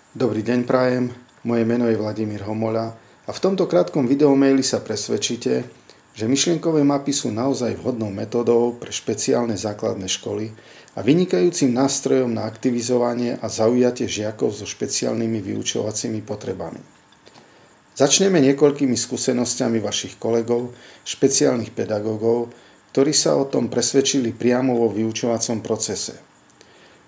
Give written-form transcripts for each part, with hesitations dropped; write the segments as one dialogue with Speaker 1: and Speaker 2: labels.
Speaker 1: Dobrý deň prajem, moje meno je Vladimír Homoľa a v tomto krátkom videomaili sa presvedčíte, že myšlienkové mapy sú naozaj vhodnou metódou pre špeciálne základné školy a vynikajúcim nástrojom na aktivizovanie a zaujatie žiakov so špeciálnymi vyučovacími potrebami. Začneme niekoľkými skúsenosťami vašich kolegov, špeciálnych pedagógov, ktorí sa o tom presvedčili priamo vo vyučovacom procese.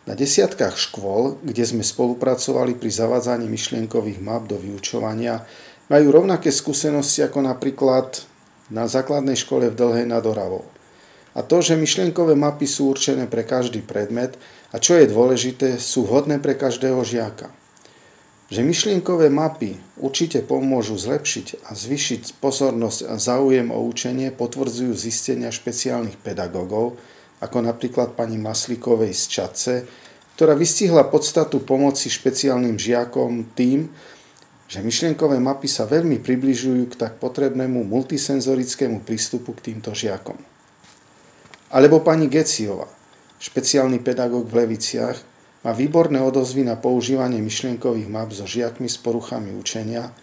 Speaker 1: Na desiatkách škôl, kde sme spolupracovali pri zavádzaní myšlienkových map do vyučovania, majú rovnaké skúsenosti ako napríklad na základnej škole v Dlhej nad Oravou. A to, že myšlienkové mapy sú určené pre každý predmet a čo je dôležité, sú vhodné pre každého žiaka. Že myšlienkové mapy určite pomôžu zlepšiť a zvýšiť pozornosť a záujem o učenie, potvrdzujú zistenia špeciálnych pedagógov, ako napríklad pani Maslíkovej z Čadce, ktorá vystihla podstatu pomoci špeciálnym žiakom tým, že myšlienkové mapy sa veľmi približujú k tak potrebnému multisenzorickému prístupu k týmto žiakom. Alebo pani Geciová, špeciálny pedagóg v Leviciach, má výborné odozvy na používanie myšlienkových map so žiakmi s poruchami učenia,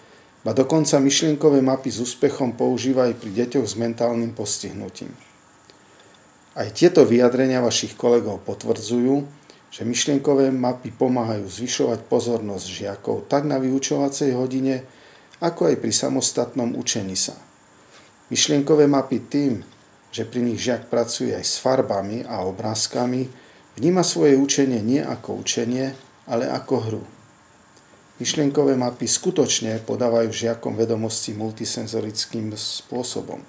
Speaker 1: a dokonca myšlienkové mapy s úspechom používa aj pri deťoch s mentálnym postihnutím. Aj tieto vyjadrenia vašich kolegov potvrdzujú, že myšlienkové mapy pomáhajú zvyšovať pozornosť žiakov tak na vyučovacej hodine, ako aj pri samostatnom učení sa. Myšlienkové mapy tým, že pri nich žiak pracuje aj s farbami a obrázkami, vníma svoje učenie nie ako učenie, ale ako hru. Myšlienkové mapy skutočne podávajú žiakom vedomosti multisenzorickým spôsobom.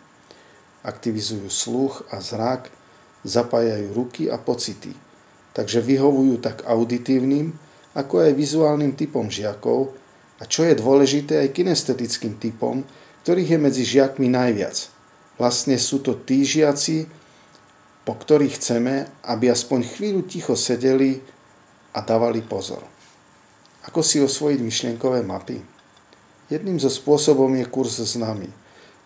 Speaker 1: Aktivizujú sluch a zrak, zapájajú ruky a pocity, takže vyhovujú tak auditívnym, ako aj vizuálnym typom žiakov a čo je dôležité aj kinestetickým typom, ktorých je medzi žiakmi najviac. Vlastne sú to tí žiaci, po ktorých chceme, aby aspoň chvíľu ticho sedeli a dávali pozor. Ako si osvojiť myšlienkové mapy? Jedným zo spôsobom je kurz s nami,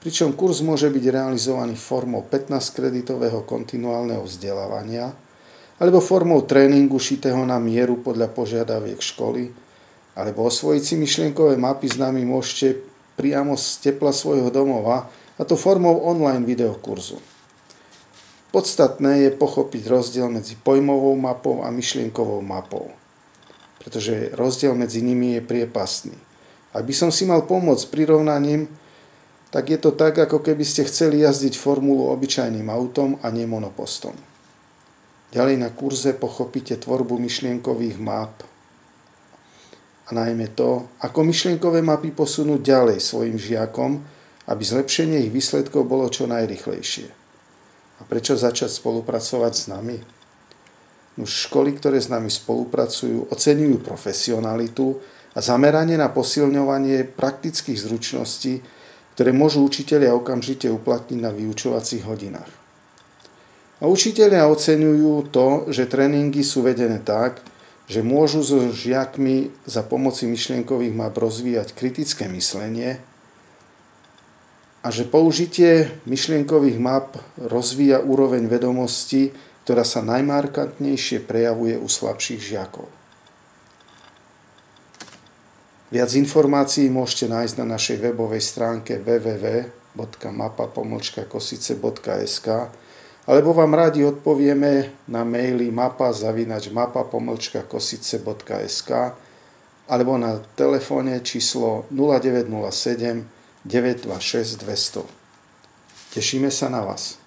Speaker 1: pričom kurz môže byť realizovaný formou 15-kreditového kontinuálneho vzdelávania alebo formou tréningu šitého na mieru podľa požiadaviek školy, alebo osvojiť si myšlienkové mapy s nami môžete priamo z tepla svojho domova, a to formou online videokurzu. Podstatné je pochopiť rozdiel medzi pojmovou mapou a myšlienkovou mapou, pretože rozdiel medzi nimi je priepastný. Ak by som si mal pomôcť prirovnaním, tak je to tak, ako keby ste chceli jazdiť formulu obyčajným autom a nie monopostom. Ďalej na kurze pochopíte tvorbu myšlienkových map a najmä to, ako myšlienkové mapy posunúť ďalej svojim žiakom, aby zlepšenie ich výsledkov bolo čo najrýchlejšie. A prečo začať spolupracovať s nami? Už školy, ktoré s nami spolupracujú, oceňujú profesionalitu a zameranie na posilňovanie praktických zručností, ktoré môžu učitelia okamžite uplatniť na vyučovacích hodinách. A učitelia oceňujú to, že tréningy sú vedené tak, že môžu so žiakmi za pomoci myšlienkových map rozvíjať kritické myslenie a že použitie myšlienkových map rozvíja úroveň vedomosti, ktorá sa najmarkantnejšie prejavuje u slabších žiakov. Viac informácií môžete nájsť na našej webovej stránke www.mapa-kosice.sk alebo vám rádi odpovieme na maily mapa@mapa-kosice.sk alebo na telefóne číslo 0907 926 200. Tešíme sa na vás.